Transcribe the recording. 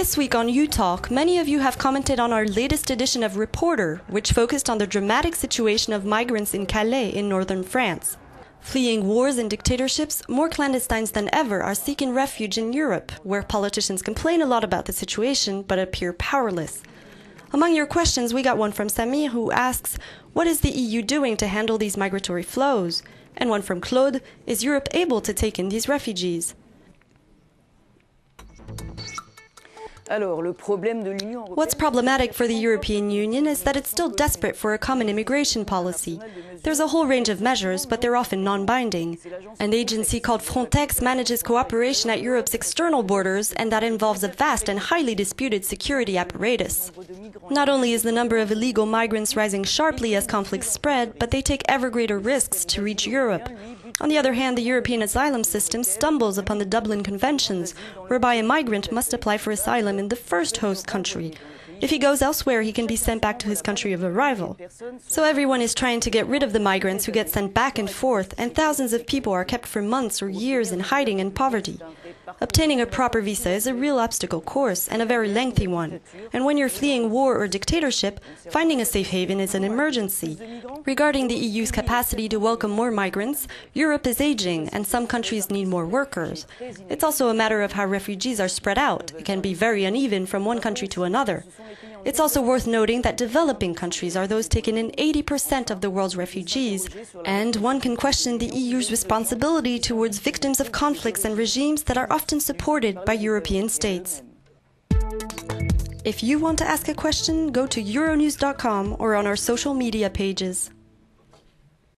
This week on utalk, many of you have commented on our latest edition of Reporter, which focused on the dramatic situation of migrants in Calais in northern France. Fleeing wars and dictatorships, more clandestines than ever are seeking refuge in Europe, where politicians complain a lot about the situation but appear powerless. Among your questions, we got one from Samir, who asks, what is the EU doing to handle these migratory flows? And one from Claude, is Europe able to take in these refugees? What's problematic for the European Union is that it's still desperate for a common immigration policy. There's a whole range of measures, but they're often non-binding. An agency called Frontex manages cooperation at Europe's external borders, and that involves a vast and highly disputed security apparatus. Not only is the number of illegal migrants rising sharply as conflicts spread, but they take ever greater risks to reach Europe. On the other hand, the European asylum system stumbles upon the Dublin Conventions, whereby a migrant must apply for asylum in the first host country. If he goes elsewhere, he can be sent back to his country of arrival. So everyone is trying to get rid of the migrants who get sent back and forth, and thousands of people are kept for months or years in hiding and poverty. Obtaining a proper visa is a real obstacle course, and a very lengthy one. And when you're fleeing war or dictatorship, finding a safe haven is an emergency. Regarding the EU's capacity to welcome more migrants, Europe is aging, and some countries need more workers. It's also a matter of how refugees are spread out. It can be very uneven from one country to another. It's also worth noting that developing countries are those taking in 80% of the world's refugees, and one can question the EU's responsibility towards victims of conflicts and regimes that are often supported by European states. If you want to ask a question, go to euronews.com or on our social media pages.